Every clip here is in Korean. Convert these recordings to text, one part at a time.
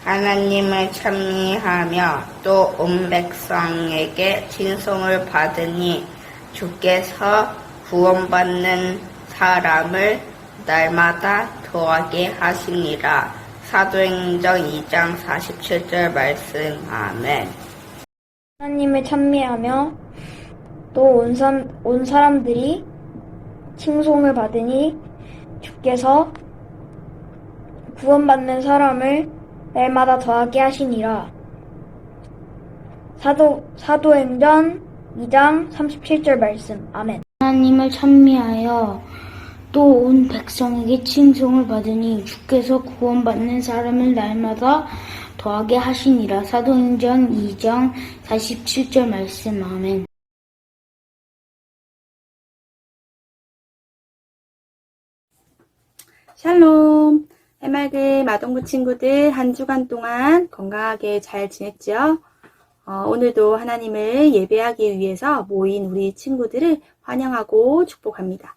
하나님을 찬미하며 또 온 백성에게 칭송을 받으니 주께서 구원받는 사람을 날마다 더하게 하시니라. 사도행전 2장 47절 말씀. 아멘. 하나님을 찬미하며 또 온 사람들이 칭송을 받으니 주께서 구원받는 사람을 날마다 더하게 하시니라. 사도행전 2장 37절 말씀. 아멘. 하나님을 찬미하여 또 온 백성에게 칭송을 받으니 주께서 구원받는 사람을 날마다 더하게 하시니라. 사도행전 2장 47절 말씀. 아멘. 샬롬! 해맑은 마동부 친구들 한 주간 동안 건강하게 잘 지냈죠? 오늘도 하나님을 예배하기 위해서 모인 우리 친구들을 환영하고 축복합니다.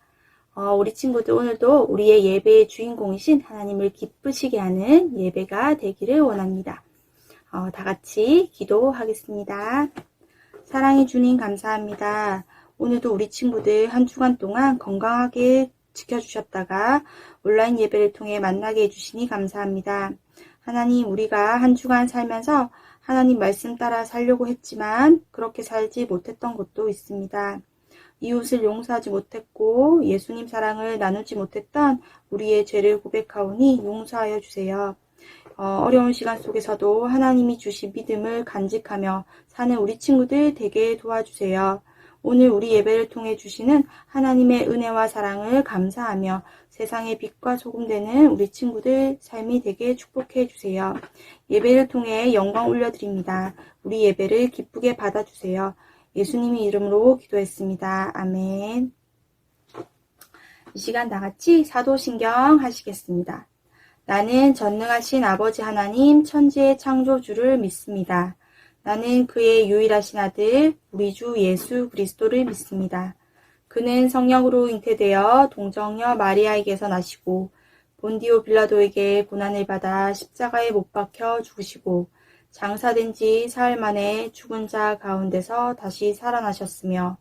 우리 친구들 오늘도 우리의 예배의 주인공이신 하나님을 기쁘시게 하는 예배가 되기를 원합니다. 다 같이 기도하겠습니다. 사랑해 주님 감사합니다. 오늘도 우리 친구들 한 주간 동안 건강하게 지켜주셨다가 온라인 예배를 통해 만나게 해주시니 감사합니다. 하나님, 우리가 한 주간 살면서 하나님 말씀 따라 살려고 했지만 그렇게 살지 못했던 것도 있습니다. 이웃을 용서하지 못했고 예수님 사랑을 나누지 못했던 우리의 죄를 고백하오니 용서하여 주세요. 어려운 시간 속에서도 하나님이 주신 믿음을 간직하며 사는 우리 친구들 되게 도와주세요. 오늘 우리 예배를 통해 주시는 하나님의 은혜와 사랑을 감사하며 세상의 빛과 소금 되는 우리 친구들 삶이 되게 축복해 주세요. 예배를 통해 영광 올려드립니다. 우리 예배를 기쁘게 받아주세요. 예수님의 이름으로 기도했습니다. 아멘. 이 시간 다 같이 사도신경 하시겠습니다. 나는 전능하신 아버지 하나님 천지의 창조주를 믿습니다. 나는 그의 유일하신 아들 우리 주 예수 그리스도를 믿습니다. 그는 성령으로 잉태되어 동정녀 마리아에게서 나시고 본디오 빌라도에게 고난을 받아 십자가에 못 박혀 죽으시고 장사된 지 사흘 만에 죽은 자 가운데서 다시 살아나셨으며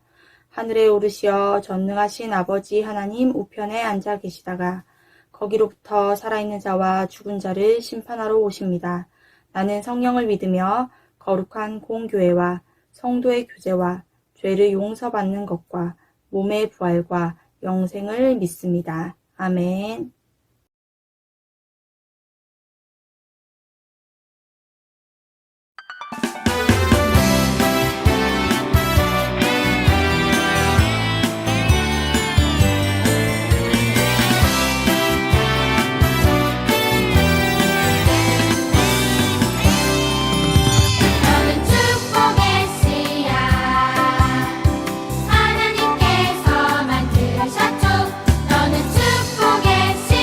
하늘에 오르시어 전능하신 아버지 하나님 우편에 앉아 계시다가 거기로부터 살아있는 자와 죽은 자를 심판하러 오십니다. 나는 성령을 믿으며 거룩한 공교회와 성도의 교제와 죄를 용서받는 것과 몸의 부활과 영생을 믿습니다. 아멘. 하나님께서 만드셨죠. 너는 축복의 씨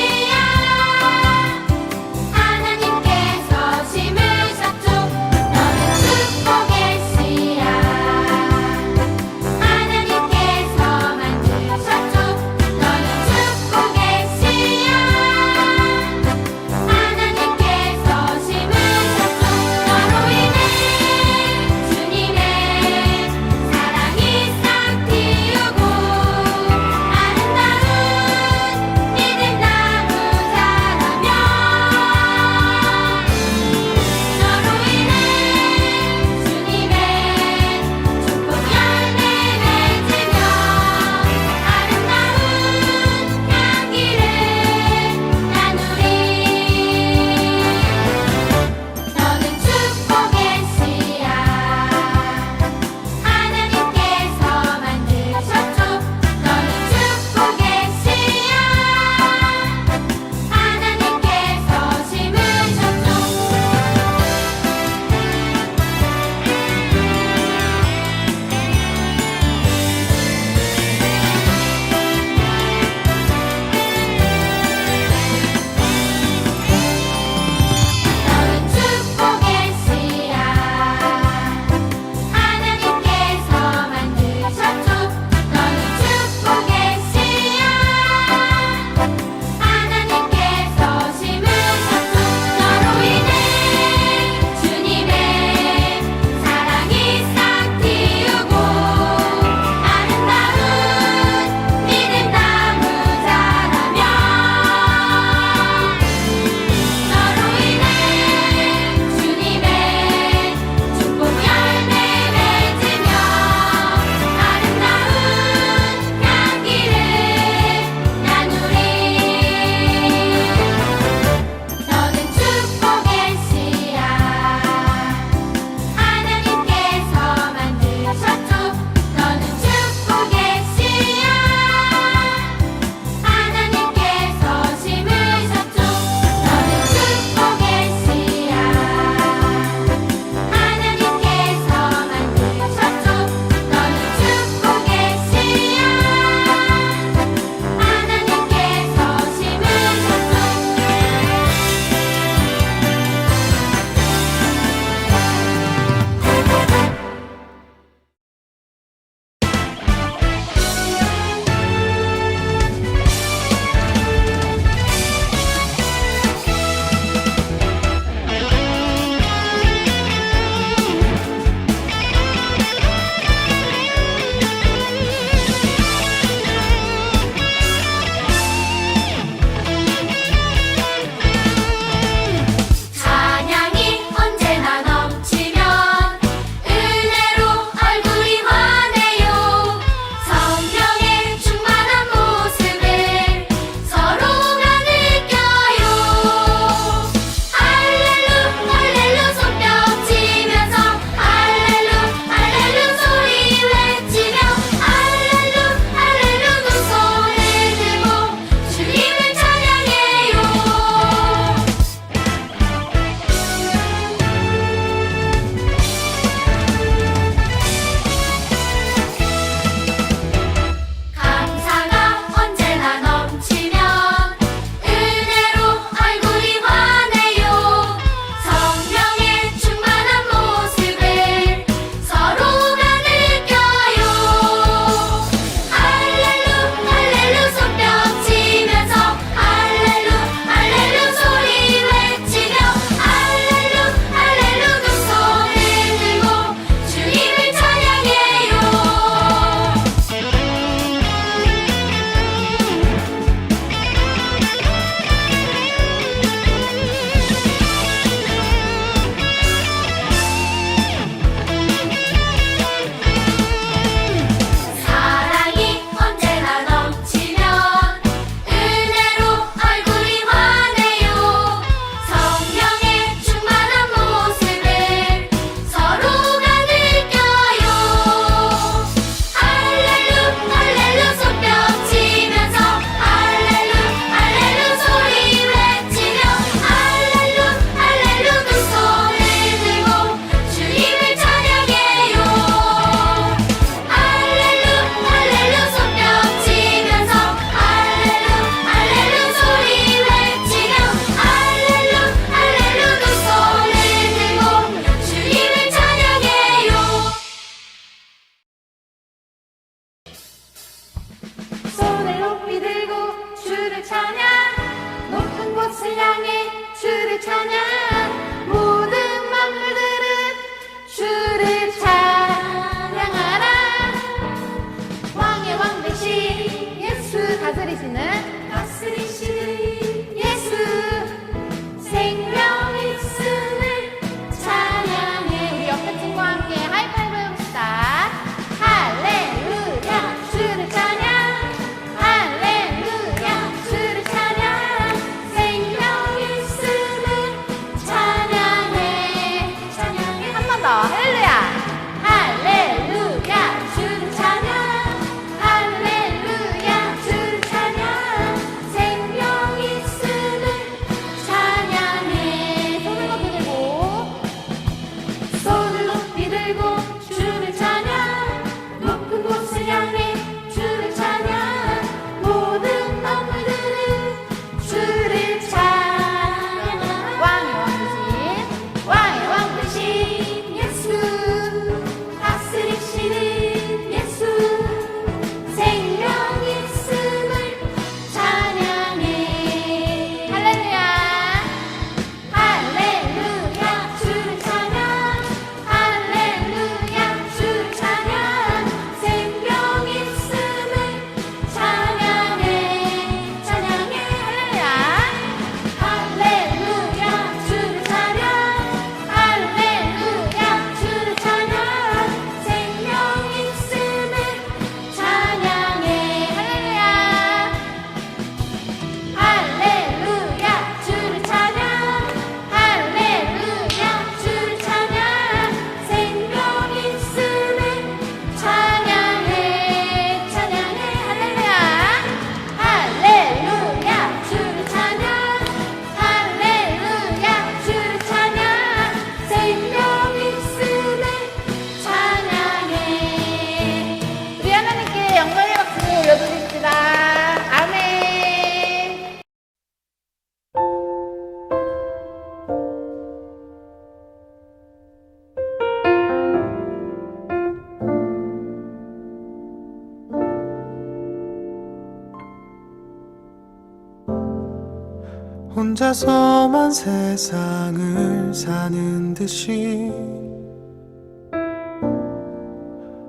혼자서만 세상을 사는 듯이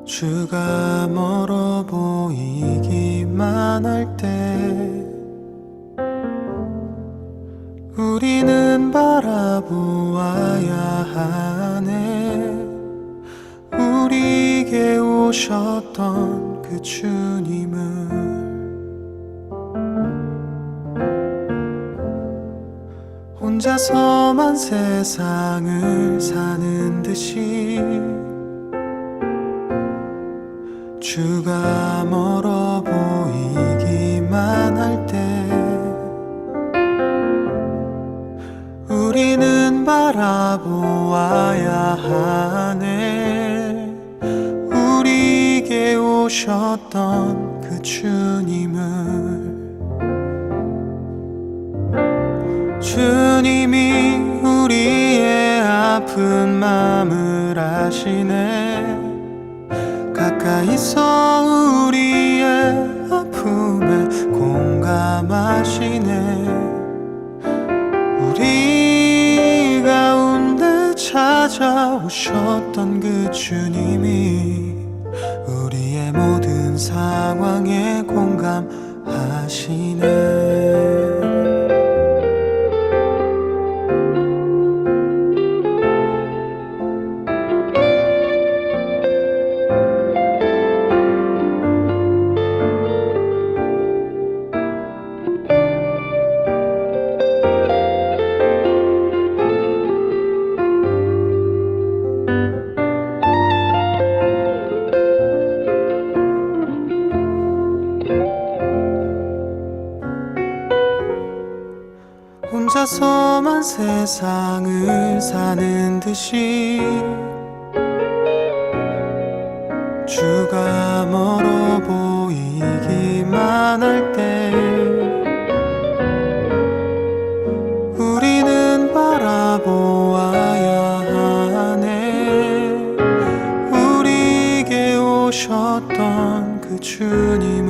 주가 멀어 보이기만 할 때 우리는 바라보아야 하네. 우리에게 오셨던 그 주님을. 혼자서만 세상을 사는 듯이 주가 멀어 보이기만 할 때 우리는 바라보아야 하네. 우리에게 오셨던 그 주님을. 주님이 우리의 아픈 마음을 아시네. 가까이서 우리의 아픔에 공감하시네. 우리 가운데 찾아오셨던 그 주님이 우리의 모든 상황에 공감하시네. 혼자서만 세상을 사는 듯이 주가 멀어 보이기만 할 때 우리는 바라보아야 하네. 우리에게 오셨던 그 주님을.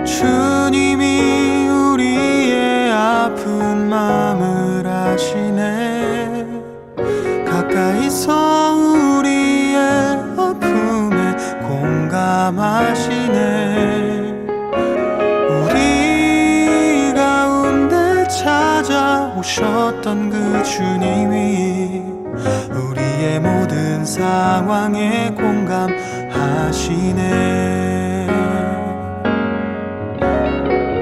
주님이 우리의 아픈 마음을 아시네. 가까이서 우리의 아픔에 공감하시네. 우리 가운데 찾아오셨던 그 주님이 우리의 모든 상황에 공감하시네.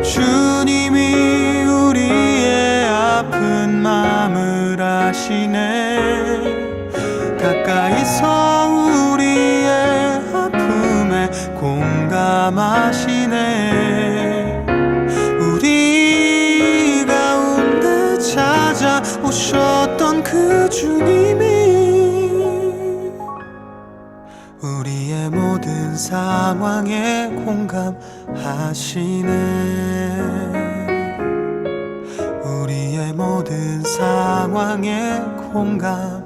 주님이 우리의 아픈 마음을 아시네. 가까이서 우리의 아픔에 공감하시네. 우리 가운데 찾아오셨던 그 주님이 우리의 모든 상황에 공감하시네. 우리의 모든 상황에 공감하시네.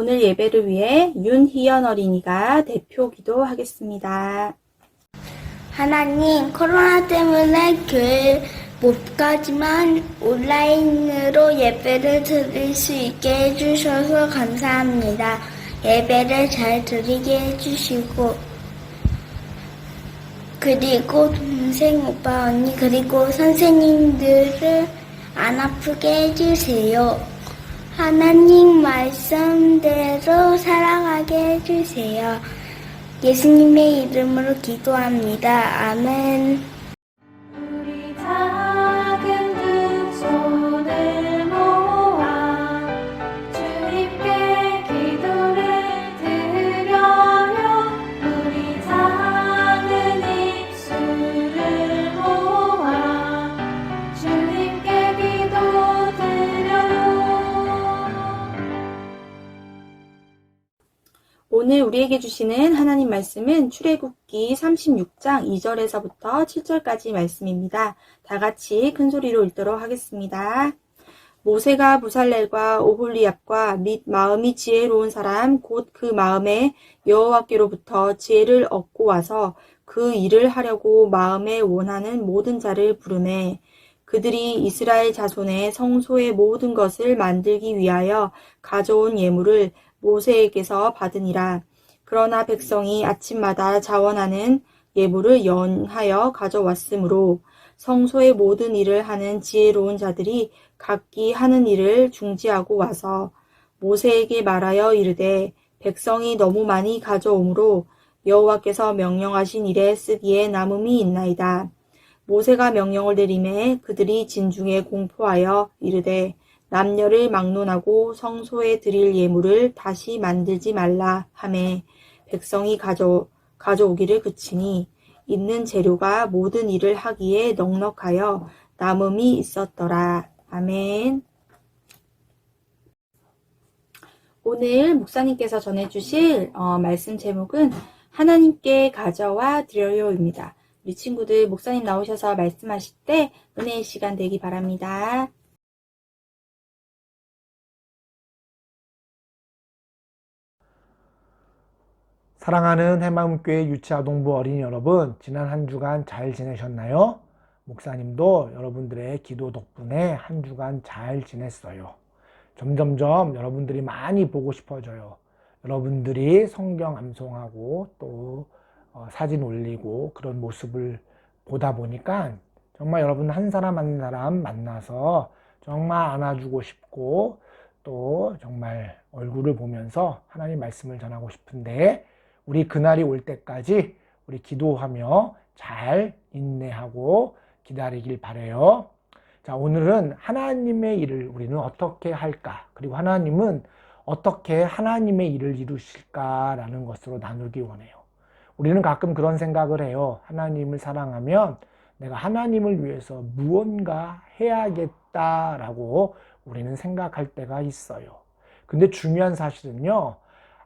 오늘 예배를 위해 윤희연 어린이가 대표 기도하겠습니다. 하나님, 코로나 때문에 교회 못 가지만 온라인으로 예배를 드릴 수 있게 해주셔서 감사합니다. 예배를 잘 드리게 해주시고, 그리고 동생, 오빠, 언니, 그리고 선생님들을 안 아프게 해주세요. 하나님 말씀대로 살아가게 해주세요. 예수님의 이름으로 기도합니다. 아멘. 우리 작은 두 손을 모아 주님께 기도를 드려요. 우리 작은 입술을 모아 주님께 기도 드려요. 오늘 우리에게 주시는 하나님 말씀은 출애굽기 36장 2절에서부터 7절까지 말씀입니다. 다 같이 큰 소리로 읽도록 하겠습니다. 모세가 부살렐과 오홀리압과 및 마음이 지혜로운 사람 곧 그 마음에 여호와께로부터 지혜를 얻고 와서 그 일을 하려고 마음에 원하는 모든 자를 부르매 그들이 이스라엘 자손의 성소의 모든 것을 만들기 위하여 가져온 예물을 모세에게서 받으니라. 그러나 백성이 아침마다 자원하는 예물을 연하여 가져왔으므로 성소의 모든 일을 하는 지혜로운 자들이 각기 하는 일을 중지하고 와서 모세에게 말하여 이르되 백성이 너무 많이 가져오므로 여호와께서 명령하신 일에 쓰기에 남음이 있나이다. 모세가 명령을 내리매 그들이 진중에 공포하여 이르되 남녀를 막론하고 성소에 드릴 예물을 다시 만들지 말라 하매 백성이 가져오기를 그치니 있는 재료가 모든 일을 하기에 넉넉하여 남음이 있었더라. 아멘. 오늘 목사님께서 전해주실 말씀 제목은 하나님께 가져와 드려요입니다. 우리 친구들 목사님 나오셔서 말씀하실 때 은혜의 시간 되기 바랍니다. 사랑하는 해마음교회 유치아동부 어린이 여러분, 지난 한 주간 잘 지내셨나요? 목사님도 여러분들의 기도 덕분에 한 주간 잘 지냈어요. 점점점 여러분들이 많이 보고 싶어져요. 여러분들이 성경 암송하고 또 사진 올리고 그런 모습을 보다 보니까 정말 여러분 한 사람 한 사람 만나서 정말 안아주고 싶고 또 정말 얼굴을 보면서 하나님 말씀을 전하고 싶은데 우리 그날이 올 때까지 우리 기도하며 잘 인내하고 기다리길 바라요. 자, 오늘은 하나님의 일을 우리는 어떻게 할까? 그리고 하나님은 어떻게 하나님의 일을 이루실까라는 것으로 나누기 원해요. 우리는 가끔 그런 생각을 해요. 하나님을 사랑하면 내가 하나님을 위해서 무언가 해야겠다라고 우리는 생각할 때가 있어요. 근데 중요한 사실은요.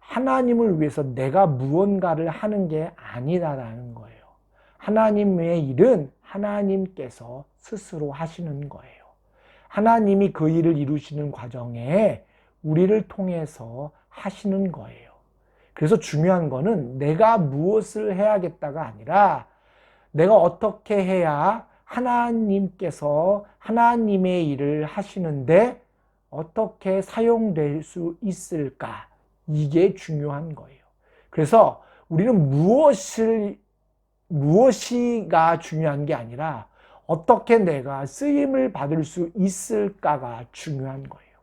하나님을 위해서 내가 무언가를 하는 게 아니다라는 거예요. 하나님의 일은 하나님께서 스스로 하시는 거예요. 하나님이 그 일을 이루시는 과정에 우리를 통해서 하시는 거예요. 그래서 중요한 거는 내가 무엇을 해야겠다가 아니라 내가 어떻게 해야 하나님께서 하나님의 일을 하시는데 어떻게 사용될 수 있을까? 이게 중요한 거예요. 그래서 우리는 무엇이가 중요한 게 아니라 어떻게 내가 쓰임을 받을 수 있을까가 중요한 거예요.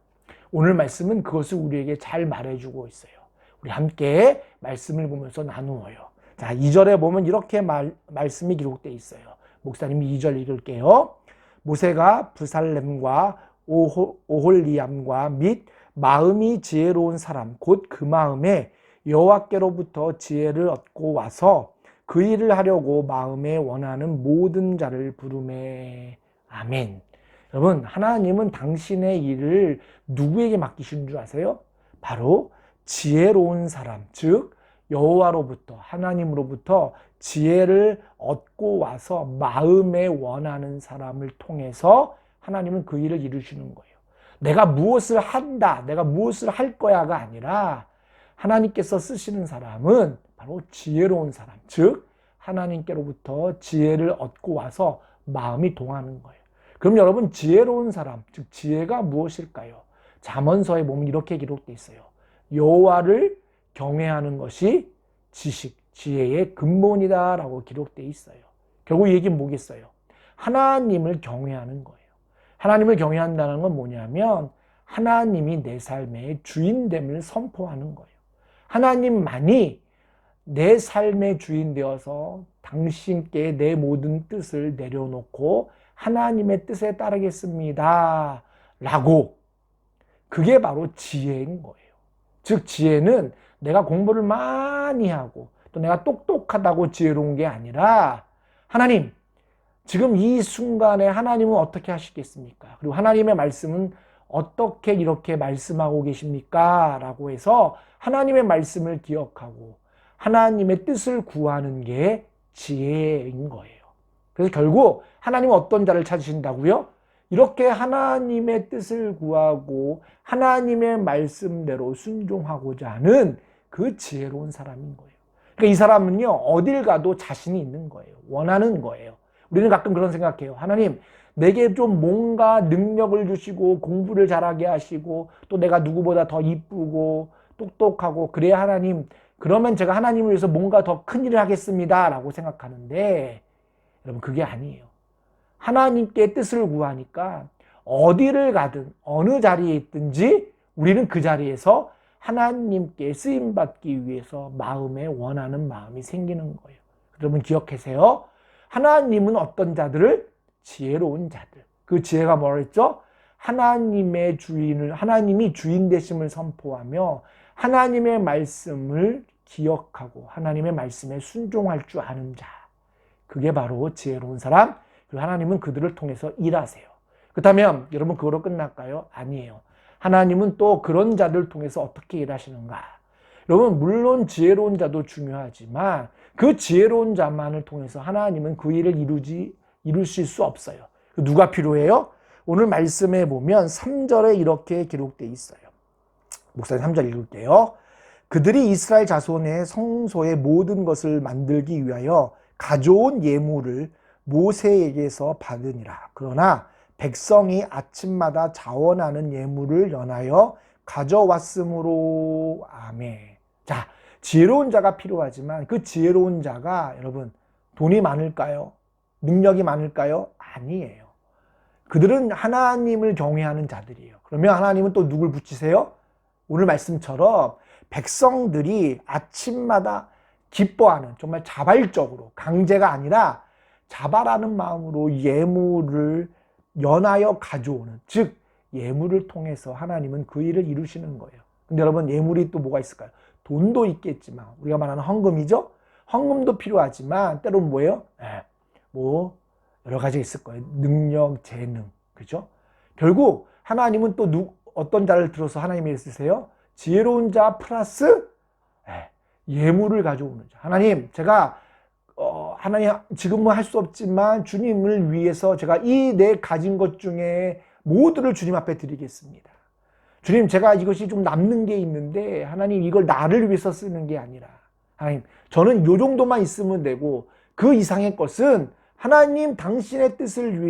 오늘 말씀은 그것을 우리에게 잘 말해주고 있어요. 우리 함께 말씀을 보면서 나누어요. 자, 2절에 보면 이렇게 말씀이 기록되어 있어요. 목사님이 2절 읽을게요. 모세가 부살렘과 오홀리암과 및 마음이 지혜로운 사람 곧 그 마음에 여호와께로부터 지혜를 얻고 와서 그 일을 하려고 마음에 원하는 모든 자를 부르매. 아멘. 여러분, 하나님은 당신의 일을 누구에게 맡기신 줄 아세요? 바로 지혜로운 사람, 즉 여호와로부터, 하나님으로부터 지혜를 얻고 와서 마음에 원하는 사람을 통해서 하나님은 그 일을 이루시는 거예요. 내가 무엇을 한다, 내가 무엇을 할 거야가 아니라 하나님께서 쓰시는 사람은 바로 지혜로운 사람, 즉 하나님께로부터 지혜를 얻고 와서 마음이 동하는 거예요. 그럼 여러분, 지혜로운 사람, 즉 지혜가 무엇일까요? 잠언서에 보면 이렇게 기록되어 있어요. 여호와를 경외하는 것이 지식, 지혜의 근본이다 라고 기록되어 있어요. 결국 이 얘기는 뭐겠어요? 하나님을 경외하는 거예요. 하나님을 경외한다는 건 뭐냐면 하나님이 내 삶의 주인됨을 선포하는 거예요. 하나님만이 내 삶의 주인 되어서 당신께 내 모든 뜻을 내려놓고 하나님의 뜻에 따르겠습니다 라고, 그게 바로 지혜인 거예요. 즉 지혜는 내가 공부를 많이 하고 또 내가 똑똑하다고 지혜로운 게 아니라, 하나님, 지금 이 순간에 하나님은 어떻게 하시겠습니까? 그리고 하나님의 말씀은 어떻게 이렇게 말씀하고 계십니까? 라고 해서 하나님의 말씀을 기억하고 하나님의 뜻을 구하는 게 지혜인 거예요. 그래서 결국 하나님은 어떤 자를 찾으신다고요? 이렇게 하나님의 뜻을 구하고 하나님의 말씀대로 순종하고자 하는 그 지혜로운 사람인 거예요. 그러니까 이 사람은요, 어딜 가도 자신이 있는 거예요. 원하는 거예요. 우리는 가끔 그런 생각해요. 하나님, 내게 좀 뭔가 능력을 주시고 공부를 잘하게 하시고 또 내가 누구보다 더 이쁘고 똑똑하고 그래야 하나님, 그러면 제가 하나님을 위해서 뭔가 더 큰 일을 하겠습니다 라고 생각하는데, 여러분 그게 아니에요. 하나님께 뜻을 구하니까 어디를 가든 어느 자리에 있든지 우리는 그 자리에서 하나님께 쓰임받기 위해서 마음에 원하는 마음이 생기는 거예요. 여러분 기억하세요. 하나님은 어떤 자들을? 지혜로운 자들. 그 지혜가 뭐라 했죠? 하나님의 주인을, 하나님이 주인 되심을 선포하며 하나님의 말씀을 기억하고 하나님의 말씀에 순종할 줄 아는 자. 그게 바로 지혜로운 사람. 그리고 하나님은 그들을 통해서 일하세요. 그렇다면 여러분 그거로 끝날까요? 아니에요. 하나님은 또 그런 자들을 통해서 어떻게 일하시는가? 여러분 물론 지혜로운 자도 중요하지만 그 지혜로운 자만을 통해서 하나님은 그 일을 이루실 수 없어요. 누가 필요해요? 오늘 말씀에 보면 3절에 이렇게 기록되어 있어요. 목사님 3절 읽을게요. 그들이 이스라엘 자손의 성소의 모든 것을 만들기 위하여 가져온 예물을 모세에게서 받으니라. 그러나 백성이 아침마다 자원하는 예물을 연하여 가져왔으므로. 아멘. 자, 지혜로운 자가 필요하지만 그 지혜로운 자가 여러분 돈이 많을까요? 능력이 많을까요? 아니에요. 그들은 하나님을 경외하는 자들이에요. 그러면 하나님은 또 누굴 붙이세요? 오늘 말씀처럼 백성들이 아침마다 기뻐하는, 정말 자발적으로, 강제가 아니라 자발하는 마음으로 예물을 연하여 가져오는, 즉 예물을 통해서 하나님은 그 일을 이루시는 거예요. 근데 여러분 예물이 또 뭐가 있을까요? 돈도 있겠지만 우리가 말하는 헌금이죠. 헌금도 필요하지만 때로는 뭐예요? 뭐 여러 가지 있을 거예요. 능력, 재능, 그죠? 결국 하나님은 또 어떤 자를 들어서 하나님이 쓰세요? 지혜로운 자 플러스 예물을 가져오는 자. 하나님, 제가 하나님 지금은 할 수 없지만 주님을 위해서 제가 이 내 가진 것 중에 모두를 주님 앞에 드리겠습니다. 주님, 제가 이것이 좀 남는 게 있는데 하나님 이걸 나를 위해서 쓰는 게 아니라 하나님, 저는 이 정도만 있으면 되고 그 이상의 것은 하나님 당신의 뜻을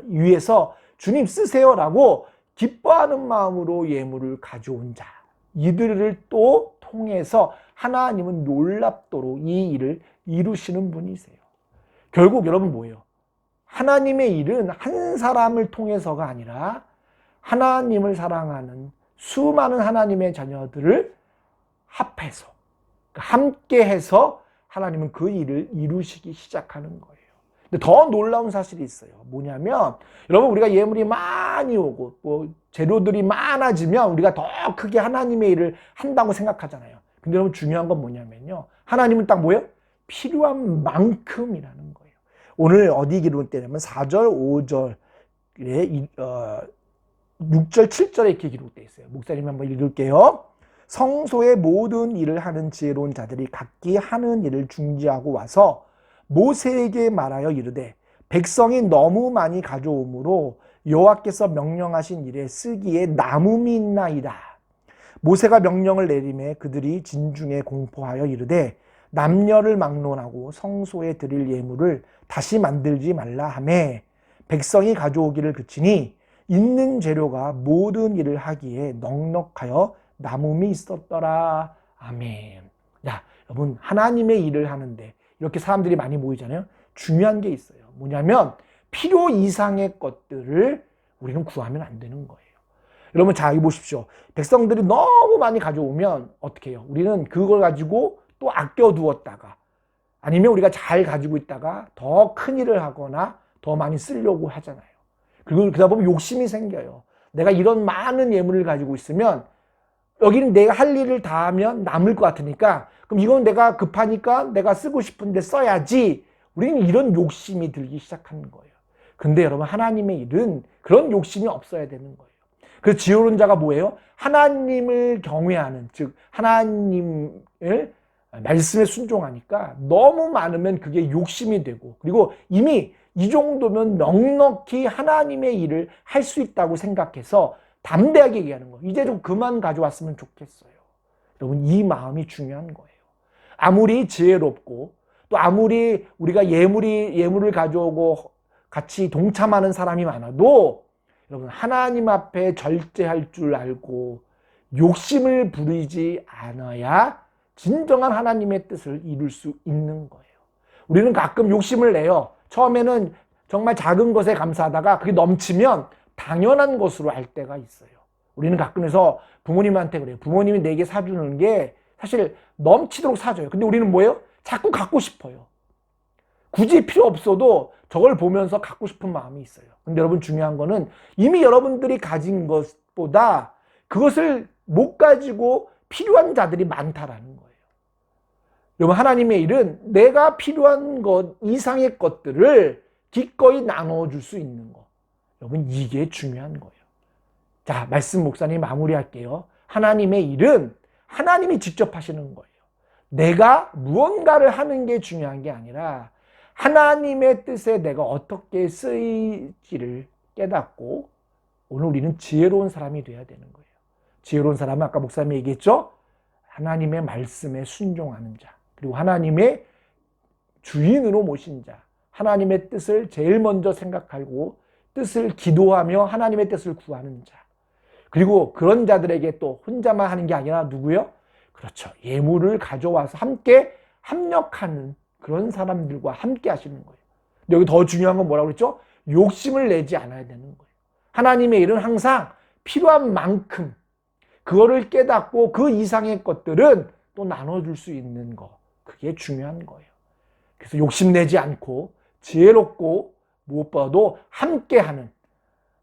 위해서 주님 쓰세요라고 기뻐하는 마음으로 예물을 가져온 자. 이들을 또 통해서 하나님은 놀랍도록 이 일을 이루시는 분이세요. 결국 여러분 뭐예요? 하나님의 일은 한 사람을 통해서가 아니라 하나님을 사랑하는 수많은 하나님의 자녀들을 합해서, 함께해서 하나님은 그 일을 이루시기 시작하는 거예요. 근데 더 놀라운 사실이 있어요. 뭐냐면 여러분 우리가 예물이 많이 오고 뭐 재료들이 많아지면 우리가 더 크게 하나님의 일을 한다고 생각하잖아요. 근데 여러분 중요한 건 뭐냐면요. 하나님은 딱 뭐예요? 필요한 만큼이라는 거예요. 오늘 어디 기록되냐면 4절, 5절에 6절, 7절에 이렇게 기록되어 있어요. 목사님 한번 읽을게요. 성소의 모든 일을 하는 지혜로운 자들이 각기 하는 일을 중지하고 와서 모세에게 말하여 이르되 백성이 너무 많이 가져오므로 여호와께서 명령하신 일에 쓰기에 남음이 있나이다. 모세가 명령을 내리매 그들이 진중에 공포하여 이르되 남녀를 막론하고 성소에 드릴 예물을 다시 만들지 말라 하매 백성이 가져오기를 그치니 있는 재료가 모든 일을 하기에 넉넉하여 남음이 있었더라. 아멘. 자, 여러분, 하나님의 일을 하는데 이렇게 사람들이 많이 모이잖아요. 중요한 게 있어요. 뭐냐면 필요 이상의 것들을 우리는 구하면 안 되는 거예요. 여러분, 자, 여기 보십시오. 백성들이 너무 많이 가져오면 어떻게 해요? 우리는 그걸 가지고 또 아껴두었다가 아니면 우리가 잘 가지고 있다가 더 큰 일을 하거나 더 많이 쓰려고 하잖아요. 그리고 그러다 보면 욕심이 생겨요. 내가 이런 많은 예물을 가지고 있으면 여기는 내가 할 일을 다 하면 남을 것 같으니까 그럼 이건 내가 급하니까 내가 쓰고 싶은데 써야지. 우리는 이런 욕심이 들기 시작하는 거예요. 근데 여러분, 하나님의 일은 그런 욕심이 없어야 되는 거예요. 그래서 지혜로운 자가 뭐예요? 하나님을 경외하는, 즉 하나님을 말씀에 순종하니까 너무 많으면 그게 욕심이 되고, 그리고 이미 이 정도면 넉넉히 하나님의 일을 할 수 있다고 생각해서 담대하게 얘기하는 거예요. 이제 좀 그만 가져왔으면 좋겠어요. 여러분, 이 마음이 중요한 거예요. 아무리 지혜롭고 또 아무리 우리가 예물을 가져오고 같이 동참하는 사람이 많아도 여러분, 하나님 앞에 절제할 줄 알고 욕심을 부리지 않아야 진정한 하나님의 뜻을 이룰 수 있는 거예요. 우리는 가끔 욕심을 내요. 처음에는 정말 작은 것에 감사하다가 그게 넘치면 당연한 것으로 알 때가 있어요. 우리는 가끔해서 부모님한테 그래요. 부모님이 내게 사주는 게 사실 넘치도록 사줘요. 근데 우리는 뭐예요? 자꾸 갖고 싶어요. 굳이 필요 없어도 저걸 보면서 갖고 싶은 마음이 있어요. 근데 여러분, 중요한 거는 이미 여러분들이 가진 것보다 그것을 못 가지고 필요한 자들이 많다라는 거예요. 여러분, 하나님의 일은 내가 필요한 것 이상의 것들을 기꺼이 나눠줄 수 있는 거. 여러분, 이게 중요한 거예요. 자, 말씀 목사님 마무리할게요. 하나님의 일은 하나님이 직접 하시는 거예요. 내가 무언가를 하는 게 중요한 게 아니라 하나님의 뜻에 내가 어떻게 쓰이지를 깨닫고 오늘 우리는 지혜로운 사람이 돼야 되는 거예요. 지혜로운 사람은 아까 목사님이 얘기했죠? 하나님의 말씀에 순종하는 자, 그리고 하나님의 주인으로 모신 자, 하나님의 뜻을 제일 먼저 생각하고 뜻을 기도하며 하나님의 뜻을 구하는 자, 그리고 그런 자들에게 또 혼자만 하는 게 아니라 누구요? 그렇죠. 예물을 가져와서 함께 합력하는 그런 사람들과 함께 하시는 거예요. 근데 여기 더 중요한 건 뭐라고 그랬죠? 욕심을 내지 않아야 되는 거예요. 하나님의 일은 항상 필요한 만큼 그거를 깨닫고 그 이상의 것들은 또 나눠줄 수 있는 거. 그게 중요한 거예요. 그래서 욕심내지 않고 지혜롭고 무엇보다도 함께하는,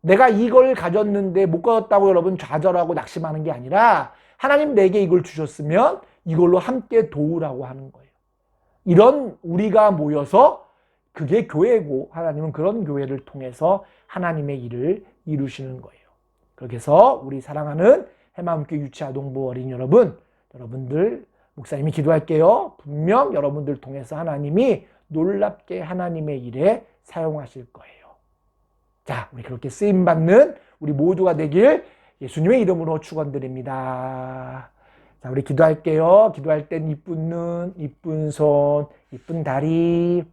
내가 이걸 가졌는데 못 가졌다고 여러분 좌절하고 낙심하는 게 아니라 하나님 내게 이걸 주셨으면 이걸로 함께 도우라고 하는 거예요. 이런 우리가 모여서 그게 교회고 하나님은 그런 교회를 통해서 하나님의 일을 이루시는 거예요. 그렇게 해서 우리 사랑하는 해마음교회 유치아동부 어린이 여러분들 목사님이 기도할게요. 분명 여러분들 통해서 하나님이 놀랍게 하나님의 일에 사용하실 거예요. 자, 우리 그렇게 쓰임받는 우리 모두가 되길 예수님의 이름으로 축원드립니다. 자, 우리 기도할게요. 기도할 땐 이쁜 눈, 이쁜 손, 이쁜 다리.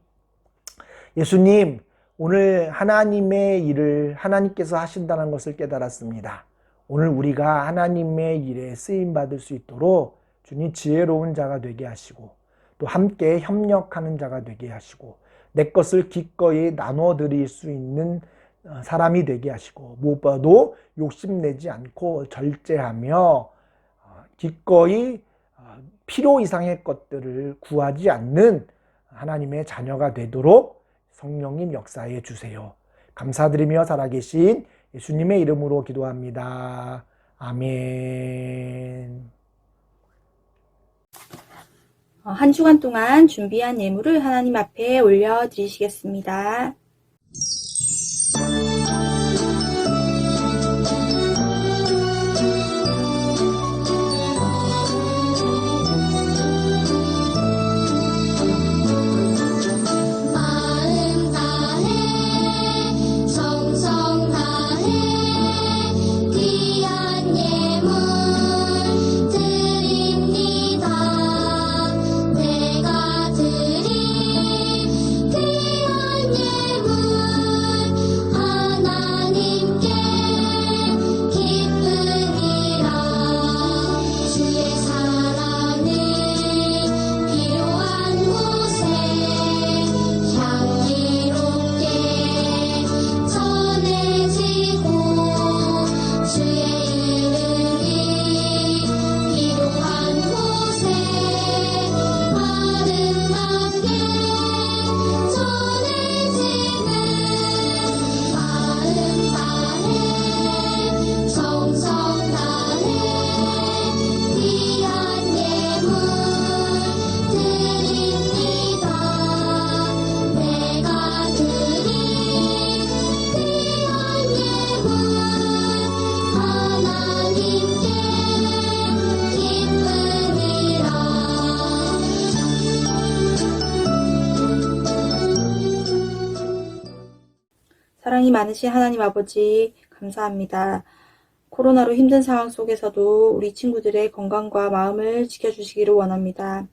예수님, 오늘 하나님의 일을 하나님께서 하신다는 것을 깨달았습니다. 오늘 우리가 하나님의 일에 쓰임받을 수 있도록 주님 지혜로운 자가 되게 하시고 또 함께 협력하는 자가 되게 하시고 내 것을 기꺼이 나눠드릴 수 있는 사람이 되게 하시고 무엇보다도 욕심내지 않고 절제하며 기꺼이 필요 이상의 것들을 구하지 않는 하나님의 자녀가 되도록 성령님 역사해 주세요. 감사드리며 살아계신 예수님의 이름으로 기도합니다. 아멘. 한 주간 동안 준비한 예물을 하나님 앞에 올려드리시겠습니다. 마음 다해 사랑이 많으신 하나님 아버지, 감사합니다. 코로나로 힘든 상황 속에서도 우리 친구들의 건강과 마음을 지켜주시기를 원합니다.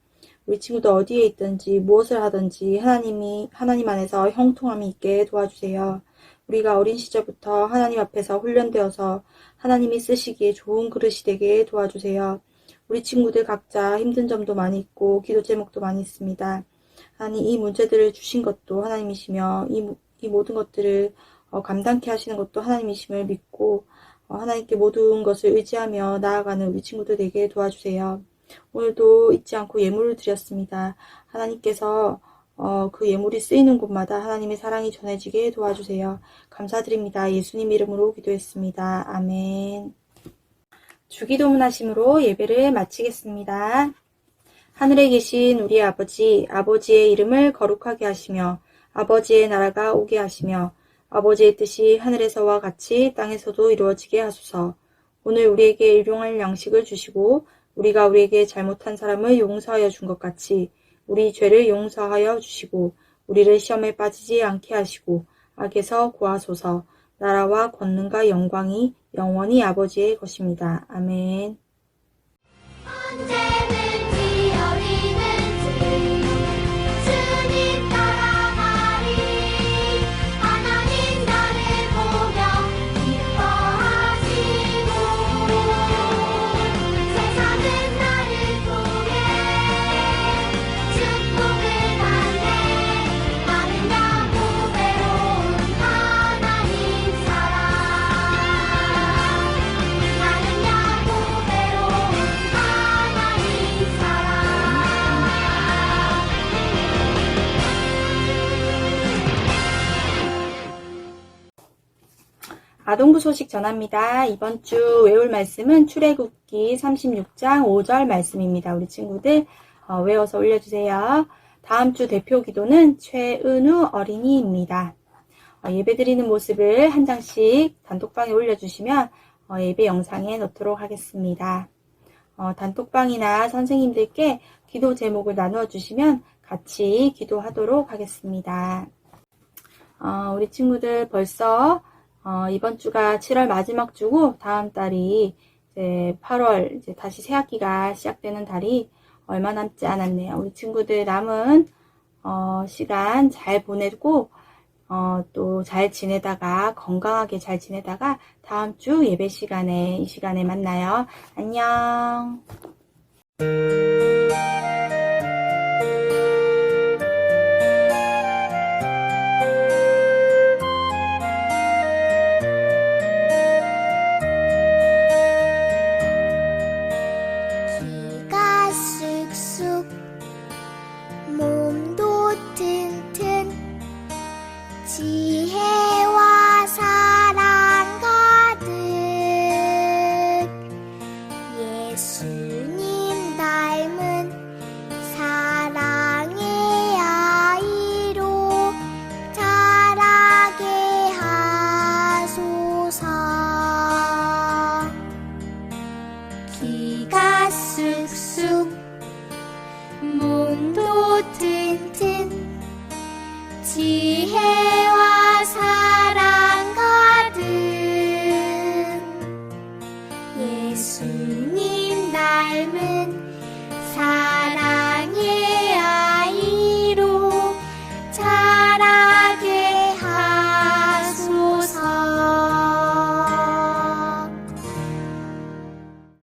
우리 친구들 어디에 있든지 무엇을 하든지 하나님 안에서 형통함이 있게 도와주세요. 우리가 어린 시절부터 하나님 앞에서 훈련되어서 하나님이 쓰시기에 좋은 그릇이 되게 도와주세요. 우리 친구들 각자 힘든 점도 많이 있고 기도 제목도 많이 있습니다. 하나님, 이 문제들을 주신 것도 하나님이시며 이 모든 것들을 감당케 하시는 것도 하나님이심을 믿고 하나님께 모든 것을 의지하며 나아가는 우리 친구들 되게 도와주세요. 오늘도 잊지 않고 예물을 드렸습니다. 하나님께서 그 예물이 쓰이는 곳마다 하나님의 사랑이 전해지게 도와주세요. 감사드립니다. 예수님 이름으로 기도했습니다. 아멘. 주기도문 하심으로 예배를 마치겠습니다. 하늘에 계신 우리 아버지, 아버지의 이름을 거룩하게 하시며 아버지의 나라가 오게 하시며 아버지의 뜻이 하늘에서와 같이 땅에서도 이루어지게 하소서. 오늘 우리에게 일용할 양식을 주시고 우리가 우리에게 잘못한 사람을 용서하여 준 것 같이 우리 죄를 용서하여 주시고 우리를 시험에 빠지지 않게 하시고 악에서 구하소서. 나라와 권능과 영광이 영원히 아버지의 것입니다. 아멘. 언제든지 어디든지 주님 따라가리. 하나님 나를 보며 기뻐하시고 세상은 나를 통해 축복을 받네. 나는 야곱외로운 하나님 사랑. 나는 야곱외로운 하나님 사랑. 아동부 소식 전합니다. 이번 주 외울 말씀은 출애굽기 36장 5절 말씀입니다. 우리 친구들 외워서 올려주세요. 다음 주 대표 기도는 최은우 어린이입니다. 예배드리는 모습을 한 장씩 단톡방에 올려주시면 예배 영상에 넣도록 하겠습니다. 단톡방이나 선생님들께 기도 제목을 나누어 주시면 같이 기도하도록 하겠습니다. 우리 친구들 벌써 이번 주가 7월 마지막 주고 다음 달이 이제 8월 이제 다시 새 학기가 시작되는 달이 얼마 남지 않았네요. 우리 친구들 남은 시간 잘 보내고 또 잘 지내다가 건강하게 잘 지내다가 다음 주 예배 시간에 이 시간에 만나요. 안녕.